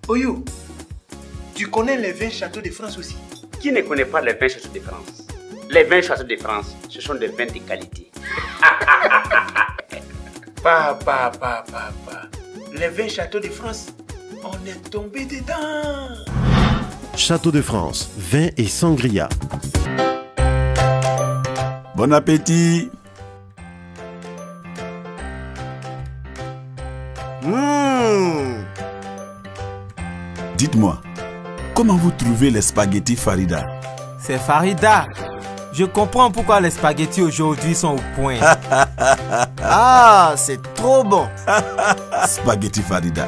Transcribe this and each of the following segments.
Oyo, tu connais les 20 châteaux de France aussi? Qui ne connaît pas les 20 châteaux de France? Les 20 châteaux de France, ce sont des vins de qualité. Papa. Les 20 châteaux de France, on est tombé dedans. Château de France, vin et sangria. Bon appétit. Dites-moi, comment vous trouvez les spaghettis Farida? C'est Farida. Je comprends pourquoi les spaghettis aujourd'hui sont au point. Ah, c'est trop bon. Spaghetti Farida.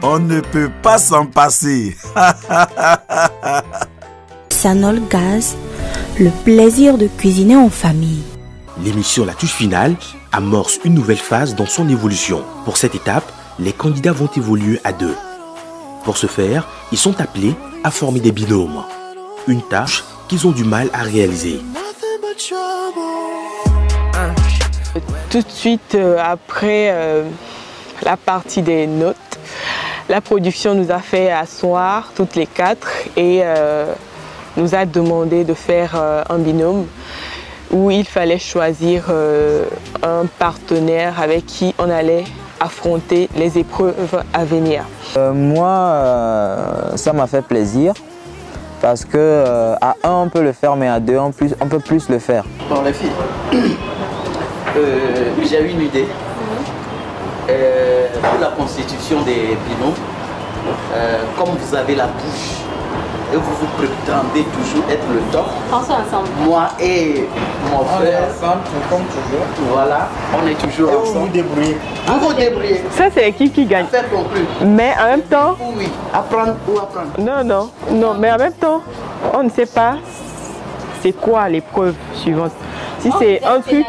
On ne peut pas s'en passer. Sanol Gaz, le plaisir de cuisiner en famille. L'émission La Touche Finale amorce une nouvelle phase dans son évolution. Pour cette étape, les candidats vont évoluer à deux. Pour ce faire, ils sont appelés à former des binômes. Une tâche qu'ils ont du mal à réaliser. Tout de suite après la partie des notes, la production nous a fait asseoir toutes les quatre et nous a demandé de faire un binôme où il fallait choisir un partenaire avec qui on allait affronter les épreuves à venir. Moi, ça m'a fait plaisir parce que à un on peut le faire, mais à deux on peut plus le faire. Bon les filles, j'ai une idée. Pour la constitution des binômes, comme vous avez la bouche et vous prétendez toujours être le top, pensons ensemble. Moi et mon frère, ensemble, comme toujours. Voilà, on est toujours ensemble. Vous vous débrouillez. Vous vous débrouillez. Ça c'est l'équipe qui gagne. Affaire conclue. Mais en même temps... Oui, apprendre ou apprendre. Non, mais en même temps, on ne sait pas c'est quoi l'épreuve suivante. Si c'est un truc...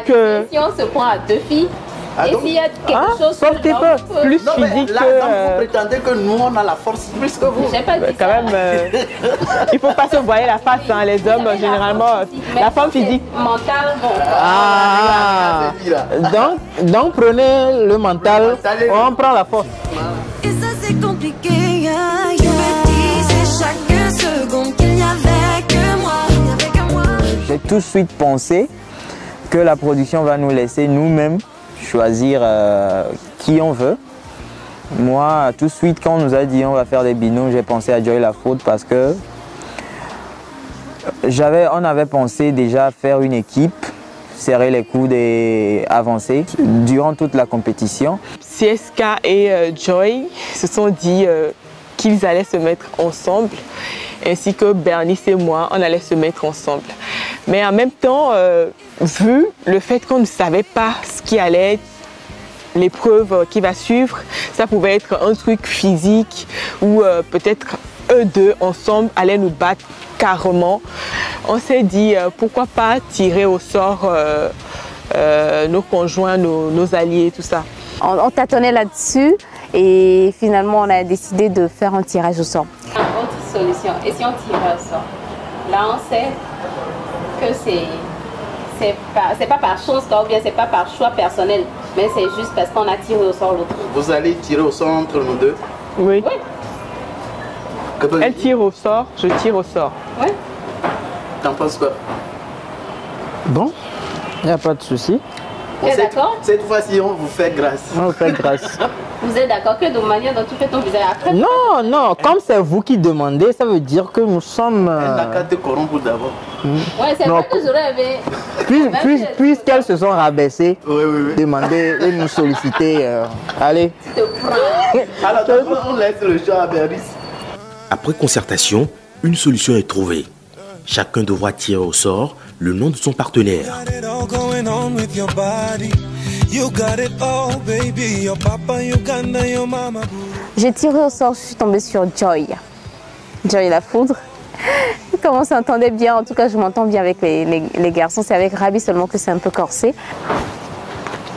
Si on se prend à deux filles, et s'il y a quelque chose plus physique là, vous prétendez que nous on a la force plus que vous. J'ai pas dit quand même, il faut pas se voiler la face, hein, les hommes généralement, la femme physique. Mental, bon. Ah, donc prenez le mental, on prend la force. Et ça c'est compliqué, je me disais chaque seconde qu'il n'y avait que moi. J'ai tout de suite pensé que la production va nous laisser nous-mêmes choisir qui on veut. Moi, tout de suite, quand on nous a dit on va faire des binômes, j'ai pensé à Joy Lafaude parce que on avait pensé déjà faire une équipe, serrer les coudes et avancer durant toute la compétition. CSK et Joy se sont dit qu'ils allaient se mettre ensemble, ainsi que Bernice et moi, on allait se mettre ensemble. Mais en même temps, vu le fait qu'on ne savait pas ce qui allait être l'épreuve qui va suivre, ça pouvait être un truc physique ou peut-être eux deux ensemble allaient nous battre carrément. On s'est dit pourquoi pas tirer au sort nos conjoints, nos alliés, tout ça. On tâtonnait là-dessus et finalement on a décidé de faire un tirage au sort. Autre solution, et si on tirait au sort? Là on sait que c'est pas par chance ou bien c'est pas par choix personnel, mais c'est juste parce qu'on a tiré au sort l'autre. Vous allez tirer au sort entre nous deux? Oui. Elle tire au sort, je tire au sort. Oui. T'en penses quoi? Bon, il n'y a pas de souci. Tu es d'accord? Cette fois-ci, on vous fait grâce. On vous fait grâce. Vous êtes d'accord que de manière dont tu fais ton visage après? Non, comme c'est vous qui demandez, ça veut dire que nous sommes... Elle n'a qu'à te corrompre d'abord. Ouais, c'est vrai que j'aurais aimé... Puisqu'elles se sont rabaissées, demander et nous solliciter, allez. Alors, on laisse le choix à Bernice. Après concertation, une solution est trouvée. Chacun devra tirer au sort le nom de son partenaire. J'ai tiré au sort, je suis tombée sur Joy. Joy Lafaude. Comment on s'entendait bien, en tout cas je m'entends bien avec les garçons. C'est avec Rabi seulement que c'est un peu corsé.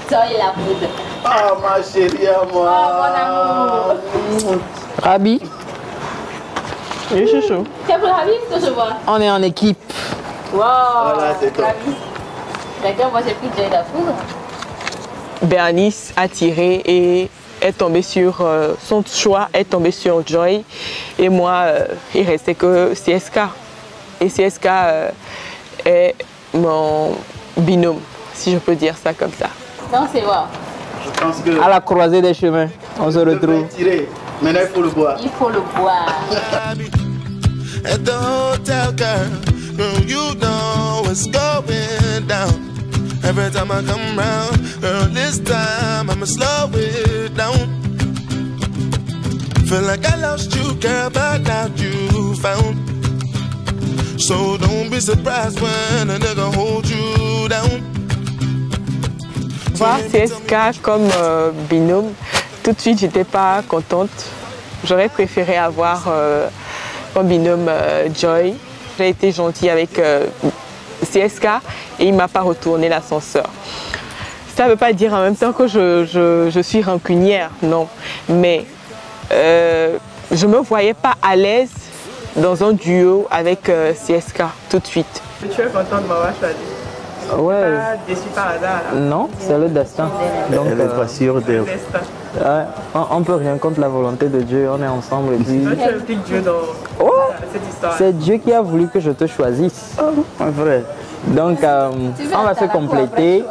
Joy Lafaude. Oh ma chérie à moi. Oh mon amour. Rabi. Oui, chouchou. C'est pour Rabi que je vois. On est en équipe. Wow. Voilà, c'est toi. D'accord, moi j'ai pris Joy Lafaude. Bernice a tiré et est tombé sur son choix est tombé sur Joy et moi il restait que CSK et CSK est mon binôme, si je peux dire ça comme ça. Non, c'est bon. Je pense que à la croisée des chemins, on se retrouve. Maintenant il faut le boire. Il faut le boire. At the hotel, girl, you know what's going down. Every time I come round, girl, this time I'ma slow it down. Feel like I lost you, girl, but now you found. So don't be surprised when a nigga hold you down. Voir CSK comme binôme, tout de suite j'étais pas contente. J'aurais préféré avoir comme binôme Joy. J'ai été gentille avec CSK et il ne m'a pas retourné l'ascenseur. Ça ne veut pas dire en même temps que je suis rancunière, non. Mais je ne me voyais pas à l'aise dans un duo avec CSK tout de suite. Tu es content de m'avoir choisi? Ouais. Pas déçu par hasard? Non, c'est le destin. Donc, elle n'est pas sûre d'elle. On ne peut rien contre la volonté de Dieu, on est ensemble. Et puis... Tu impliques Dieu dans cette histoire. C'est Dieu qui a voulu que je te choisisse. Mon frère. Donc, on va se compléter.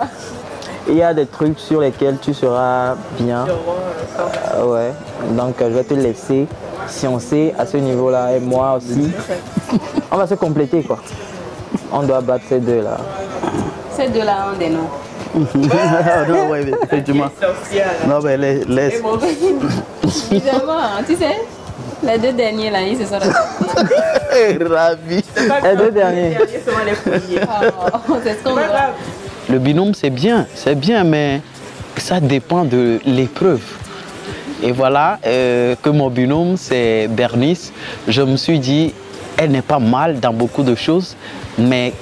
Il y a des trucs sur lesquels tu seras bien. Ouais. Donc, je vais te laisser sciencer à ce niveau-là et moi aussi. On va se compléter, quoi. On doit battre ces deux-là. Ces deux-là ont des noms. Non, ouais, effectivement. Non, mais laisse. Évidemment, tu sais, les deux derniers là, ils se sont ravis. Les deux derniers. C'est ce qu'on voit. Le binôme, c'est bien, mais ça dépend de l'épreuve. Et voilà que mon binôme, c'est Bernice. Je me suis dit, elle n'est pas mal dans beaucoup de choses, mais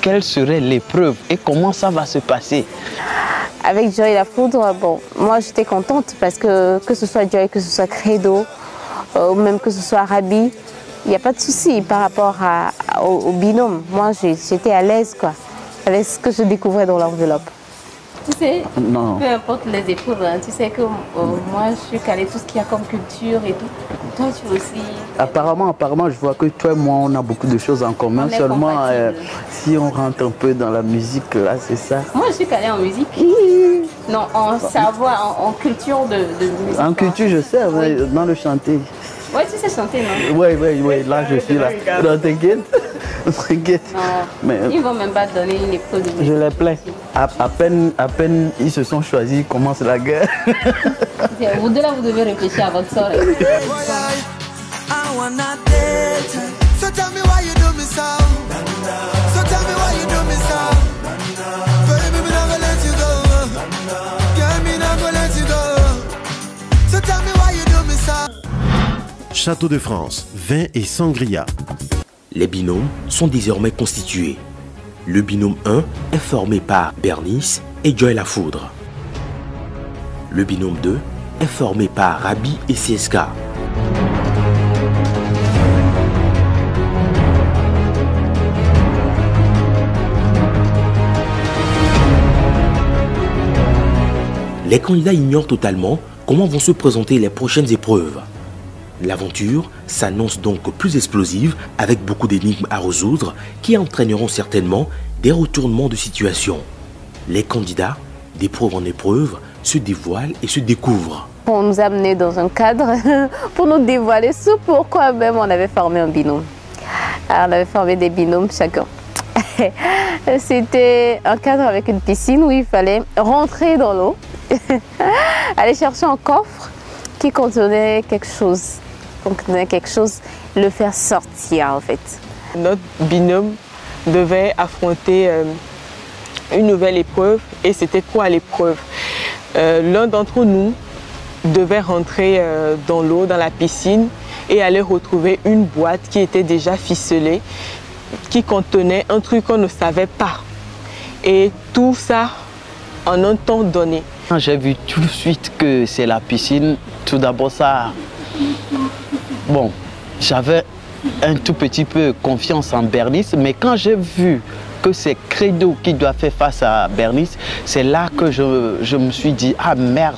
quelle serait l'épreuve et comment ça va se passer? Avec Joy La Foudre, bon, moi j'étais contente parce que ce soit Joy, que ce soit Credo, ou même que ce soit Rabi, il n'y a pas de souci par rapport au binôme. Moi j'étais à l'aise, quoi, avec ce que je découvrais dans l'enveloppe. Tu sais, non. Peu importe les épreuves, hein, tu sais que moi je suis calée tout ce qu'il y a comme culture et tout. Toi tu aussi. Apparemment, je vois que toi et moi on a beaucoup de choses en commun. Seulement si on rentre un peu dans la musique, là c'est ça. Moi je suis calée en musique. Non, en savoir, en culture de musique. En culture, je sais, mais dans le chanter. Ouais, tu sais chanter, non? Oui, là je suis là. Non, t'inquiète. T'inquiète. Mais ils vont même pas donner une épreuve de musique. Je les plains. À peine ils se sont choisis, commence la guerre. Vous deux là, vous devez réfléchir à votre soirée. Château de France, vin et sangria. Les binômes sont désormais constitués. Le binôme 1 est formé par Bernice et Joy La Foudre. Le binôme 2 est formé par Rabi et CSK. Les candidats ignorent totalement comment vont se présenter les prochaines épreuves. L'aventure s'annonce donc plus explosive avec beaucoup d'énigmes à résoudre qui entraîneront certainement des retournements de situation. Les candidats, d'épreuve en épreuve, se dévoilent et se découvrent. On nous a amenés dans un cadre pour nous dévoiler ce pourquoi même on avait formé un binôme. Alors, on avait formé des binômes chacun. C'était un cadre avec une piscine où il fallait rentrer dans l'eau, aller chercher un coffre qui contenait quelque chose. Le faire sortir en fait. Notre binôme devait affronter une nouvelle épreuve et c'était quoi l'épreuve? L'un d'entre nous devait rentrer dans l'eau, dans la piscine et aller retrouver une boîte qui était déjà ficelée, qui contenait un truc qu'on ne savait pas. Et tout ça en un temps donné. J'ai vu tout de suite que c'est la piscine. Tout d'abord ça... Bon, j'avais un tout petit peu confiance en Bernice, mais quand j'ai vu que c'est Credo qui doit faire face à Bernice, c'est là que je me suis dit, ah merde,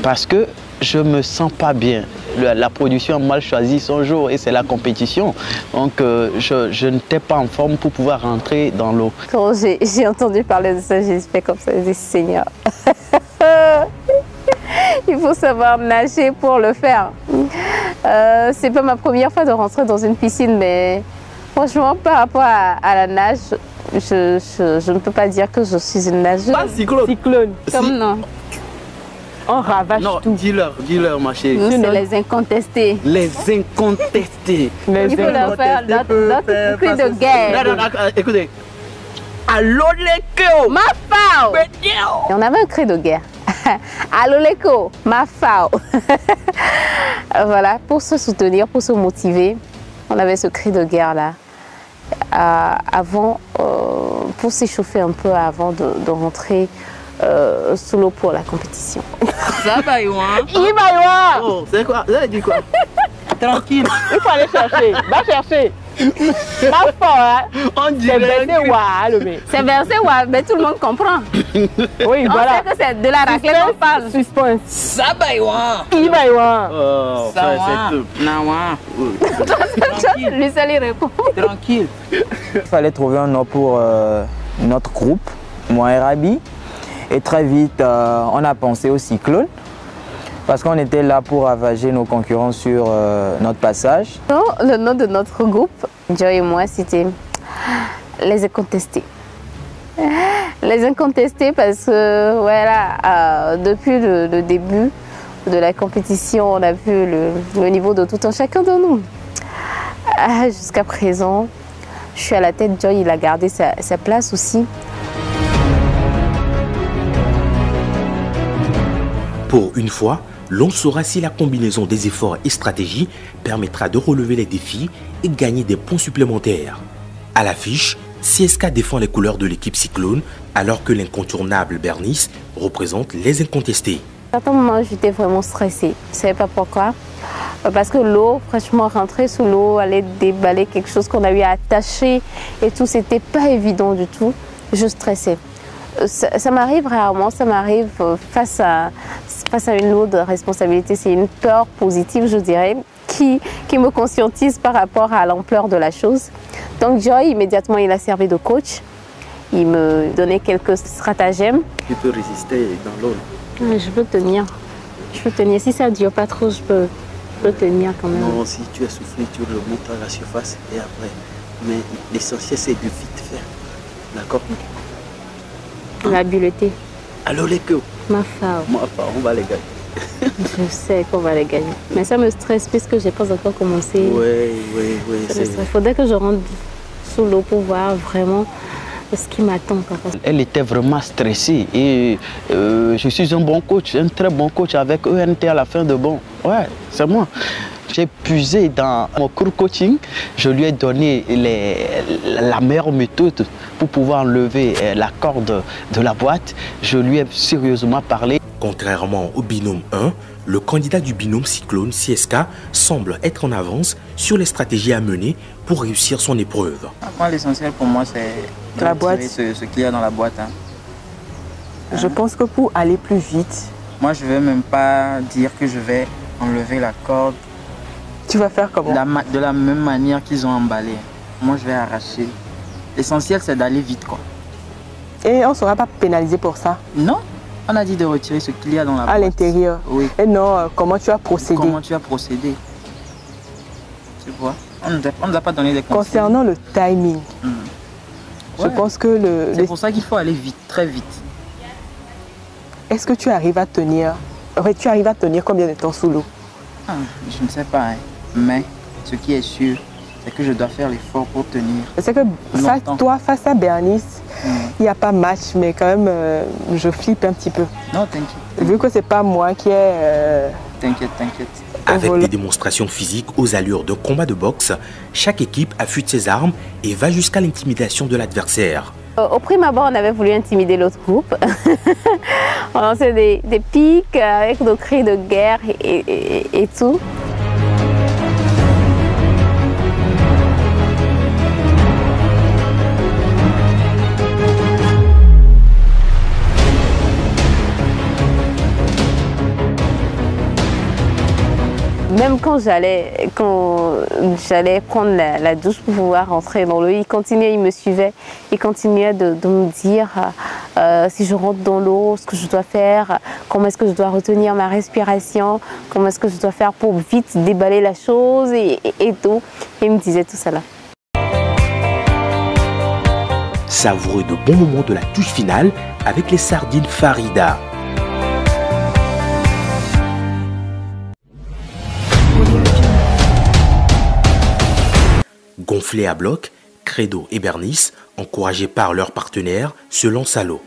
parce que je me sens pas bien. La production a mal choisi son jour et c'est la compétition. Donc je n'étais pas en forme pour pouvoir rentrer dans l'eau. Quand j'ai entendu parler de ça, j'ai fait comme ça, j'ai dit Seigneur, il faut savoir nager pour le faire. C'est pas ma première fois de rentrer dans une piscine, mais franchement, par rapport à la nage, je ne peux pas dire que je suis une nageuse. Pas cyclone. Cyclone. Comme non. On ravage tout. Dis-leur, ma chérie. Nous, c'est les incontestés. Les incontestés. Il faut leur faire notre cri de guerre. Non, écoutez. Allô les co. Ma fao. Et on avait un cri de guerre. Allô les co. Ma fao. Voilà, pour se soutenir, pour se motiver, on avait ce cri de guerre là. Avant, pour s'échauffer un peu avant de rentrer sous l'eau pour la compétition. Ça va, Yohan. Il va, Yohan. Oh, c'est quoi? Vous avez dit quoi? Tranquille. Il faut aller chercher. Va chercher. Ma foi, on dirait c'est versé wa, mais tout le monde comprend. Oui, voilà. On sait que c'est de la raclette qu'on parle. Suspense. Ça va, Yohan. Il va, Yohan. Oh, ça c'est tout. Tranquille. Lui seul, il répond. Tranquille. Il fallait trouver un nom pour notre groupe, moi et Rabi. Et très vite, on a pensé au cyclone. Parce qu'on était là pour ravager nos concurrents sur notre passage. Non, le nom de notre groupe, Joy et moi, c'était les incontestés. Les incontestés parce que voilà, depuis le début de la compétition, on a vu le niveau de tout un chacun de nous. Jusqu'à présent, je suis à la tête, Joy il a gardé sa place aussi. Pour une fois, l'on saura si la combinaison des efforts et stratégies permettra de relever les défis et gagner des points supplémentaires. À l'affiche, CSK défend les couleurs de l'équipe Cyclone alors que l'incontournable Bernice représente les incontestés. À certains moments, j'étais vraiment stressée. Je ne savais pas pourquoi. Parce que l'eau, franchement, rentrer sous l'eau, aller déballer quelque chose qu'on a eu à attacher et tout, c'était pas évident du tout. Je stressais. Ça m'arrive rarement, ça m'arrive face à une lourde responsabilité. C'est une peur positive, je dirais, qui me conscientise par rapport à l'ampleur de la chose. Donc Joy, immédiatement, il a servi de coach. Il me donnait quelques stratagèmes. Tu peux résister dans l'eau. Je peux tenir. Je peux tenir. Si ça ne dure pas trop, je peux tenir quand même. Non, si tu es soufflé, tu remontes à la surface et après. Mais l'essentiel, c'est de vite faire. D'accord? La bulleté. Allô les co. Ma femme. On va les gagner. Je sais qu'on va les gagner. Mais ça me stresse puisque je n'ai pas encore commencé. Oui. Il faudrait que je rentre sous l'eau pour voir vraiment ce qui m'attend. Elle était vraiment stressée et je suis un bon coach, un très bon coach avec ENT à la fin de bon. Ouais, c'est moi. J'ai puisé dans mon cours coaching, je lui ai donné la meilleure méthode pour pouvoir enlever la corde de la boîte. Je lui ai sérieusement parlé. Contrairement au binôme 1, le candidat du binôme Cyclone CSK semble être en avance sur les stratégies à mener pour réussir son épreuve. L'essentiel pour moi, c'est de la boîte. ce qu'il y a dans la boîte. Je pense que pour aller plus vite, moi, je ne vais même pas dire que je vais enlever la corde. Tu vas faire comment? De la même manière qu'ils ont emballé. Moi, je vais arracher. L'essentiel, c'est d'aller vite, quoi. Et on ne sera pas pénalisé pour ça? Non. On a dit de retirer ce qu'il y a dans la boîte. À l'intérieur? Oui. Et non, comment tu as procédé? Comment tu as procédé? Tu vois? On ne nous a pas donné des conseils. Concernant le timing, je pense que c'est pour ça qu'il faut aller vite, très vite. Est-ce que tu arrives à tenir? Tu arrives à tenir combien de temps sous l'eau? Je ne sais pas, hein. Mais ce qui est sûr, c'est que je dois faire l'effort pour tenir. C'est que toi, face à Bernice, il n'y a pas match, mais quand même, je flippe un petit peu. Non, t'inquiète. Vu que c'est pas moi qui ai... T'inquiète. Avec des démonstrations physiques aux allures d'un combat de boxe, chaque équipe affûte ses armes et va jusqu'à l'intimidation de l'adversaire. Au prime abord, on avait voulu intimider l'autre groupe. On lançait des pics avec nos cris de guerre et tout. Même quand j'allais prendre la douche pour pouvoir rentrer dans l'eau, il continuait, il me suivait. Il continuait de me dire si je rentre dans l'eau, ce que je dois faire, comment est-ce que je dois retenir ma respiration, comment est-ce que je dois faire pour vite déballer la chose et tout. Et il me disait tout ça là. Savoureux de bons moments de la touche finale avec les sardines Farida. Gonflés à bloc, Credo et Bernice, encouragés par leurs partenaires, se lancent à l'eau.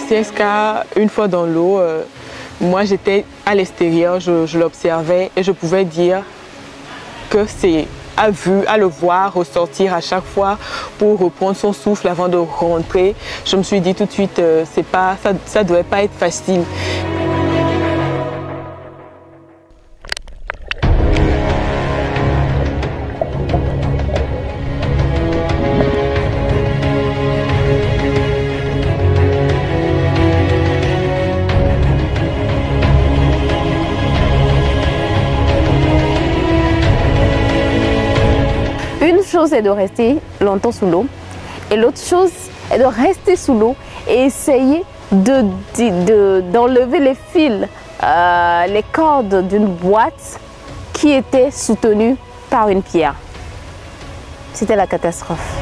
CSK, une fois dans l'eau, moi j'étais à l'extérieur, je l'observais et je pouvais dire que c'est à le voir ressortir à chaque fois pour reprendre son souffle avant de rentrer. Je me suis dit tout de suite, ça ne devait pas être facile. Une chose est de rester longtemps sous l'eau et l'autre chose est de rester sous l'eau et essayer d'enlever les fils, les cordes d'une boîte qui était soutenue par une pierre. C'était la catastrophe.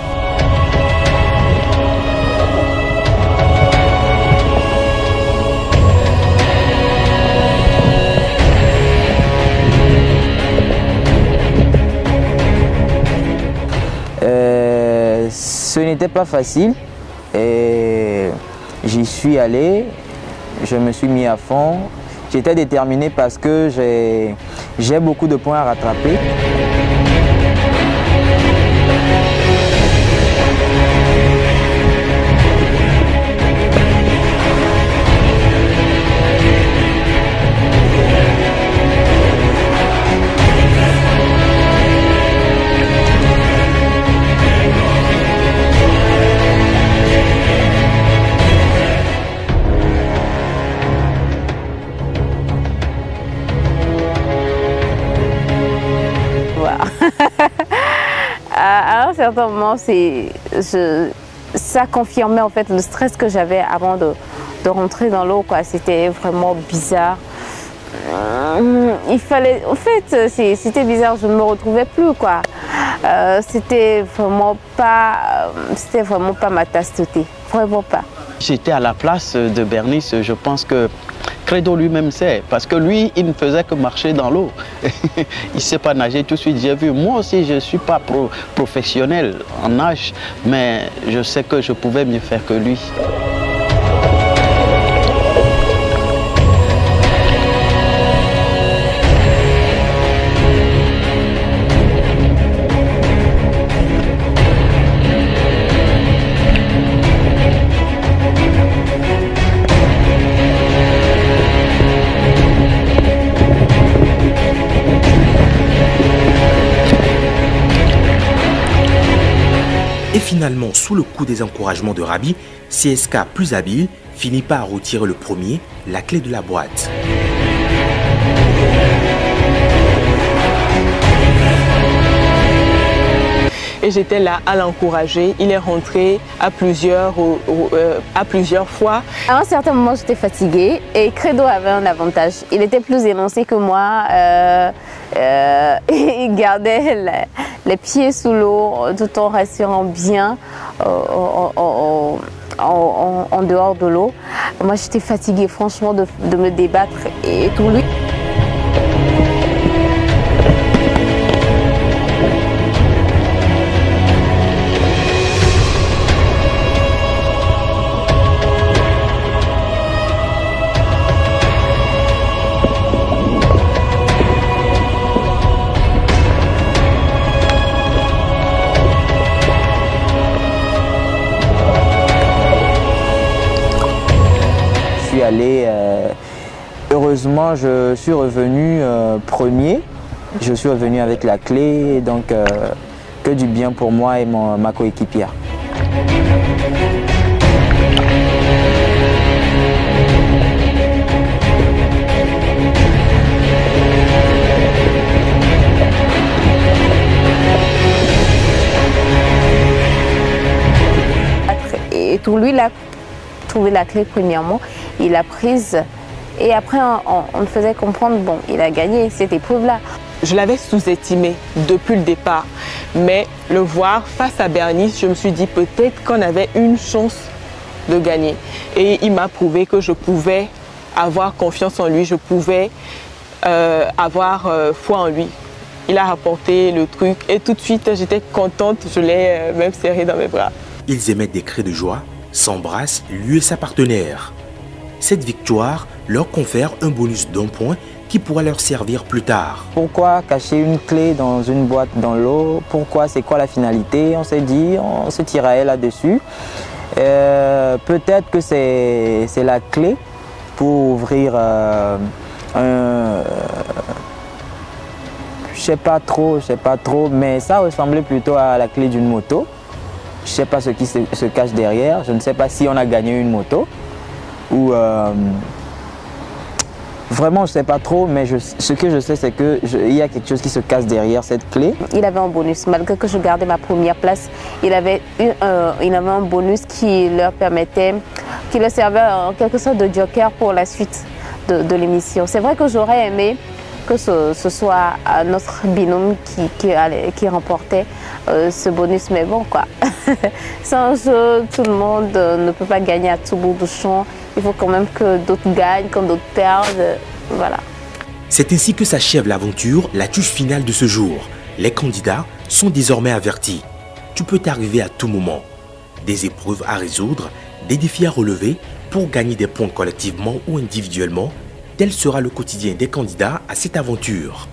Ce n'était pas facile et j'y suis allé, je me suis mis à fond. J'étais déterminé parce que j'ai beaucoup de points à rattraper. À un certain moment, ça confirmait en fait le stress que j'avais avant de rentrer dans l'eau. C'était vraiment bizarre. En fait, c'était bizarre, je ne me retrouvais plus. C'était vraiment pas ma tasse de thé, vraiment pas. J'étais à la place de Bernice, je pense que Credo lui-même sait, parce que lui, il ne faisait que marcher dans l'eau. Il ne sait pas nager tout de suite. J'ai vu, moi aussi, je ne suis pas professionnel en nage, mais je sais que je pouvais mieux faire que lui. Et finalement, sous le coup des encouragements de Rabi, CSK plus habile finit par retirer le premier, la clé de la boîte. Et j'étais là à l'encourager. Il est rentré à plusieurs fois. À un certain moment, j'étais fatiguée et Credo avait un avantage. Il était plus élancé que moi. Il gardait les pieds sous l'eau tout en rassurant bien en dehors de l'eau. Moi, j'étais fatiguée, franchement, de me débattre et tout. Lui. Heureusement, quand je suis revenu premier, je suis revenu avec la clé, donc que du bien pour moi et ma coéquipière. Et tout lui, il a trouvé la clé premièrement, il l'a prise et après on faisait comprendre, bon, il a gagné cette épreuve-là. Je l'avais sous-estimé depuis le départ, mais le voir face à Bernice, je me suis dit peut-être qu'on avait une chance de gagner. Et il m'a prouvé que je pouvais avoir confiance en lui, je pouvais avoir foi en lui. Il a rapporté le truc et tout de suite j'étais contente, je l'ai même serré dans mes bras. Ils émettent des cris de joie, s'embrassent, lui et sa partenaire. Cette victoire leur confère un bonus d'1 point qui pourra leur servir plus tard. Pourquoi cacher une clé dans une boîte dans l'eau? Pourquoi? C'est quoi la finalité? On s'est dit, on se tiraille là-dessus. Peut-être que c'est la clé pour ouvrir je sais pas trop, mais ça ressemblait plutôt à la clé d'une moto. Je ne sais pas ce qui se cache derrière. Je ne sais pas si on a gagné une moto ou vraiment je ne sais pas trop, mais ce que je sais c'est qu'il y a quelque chose qui se cache derrière cette clé. Il avait un bonus, malgré que je gardais ma première place, il avait un bonus qui leur permettait, qui leur servait en quelque sorte de joker pour la suite de l'émission. C'est vrai que j'aurais aimé que ce soit notre binôme qui remportait ce bonus, mais bon quoi. C'est un jeu, tout le monde ne peut pas gagner à tout bout de champ. Il faut quand même que d'autres gagnent, quand d'autres perdent, voilà. C'est ainsi que s'achève l'aventure, la touche finale de ce jour. Les candidats sont désormais avertis. Tu peux t'arriver à tout moment. Des épreuves à résoudre, des défis à relever pour gagner des points collectivement ou individuellement. Tel sera le quotidien des candidats à cette aventure.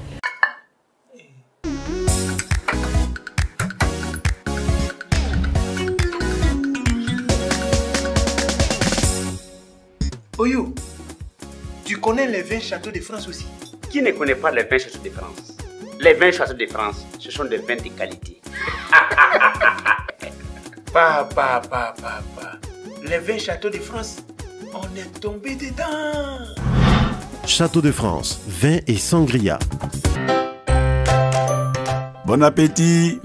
Oyo, tu connais les 20 châteaux de France aussi? Qui ne connaît pas les 20 châteaux de France? Les 20 châteaux de France, ce sont des vins de qualité. Papa. Les 20 châteaux de France, on est tombé dedans. Château de France, vin et sangria. Bon appétit.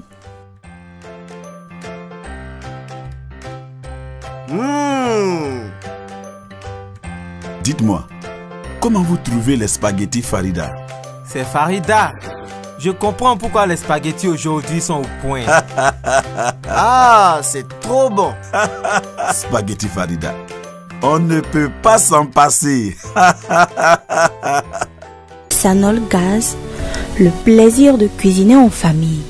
Dites-moi, comment vous trouvez les spaghettis Farida? C'est Farida. Je comprends pourquoi les spaghettis aujourd'hui sont au point. Ah, c'est trop bon. Spaghetti Farida. On ne peut pas s'en passer. Sanol Gaz, le plaisir de cuisiner en famille.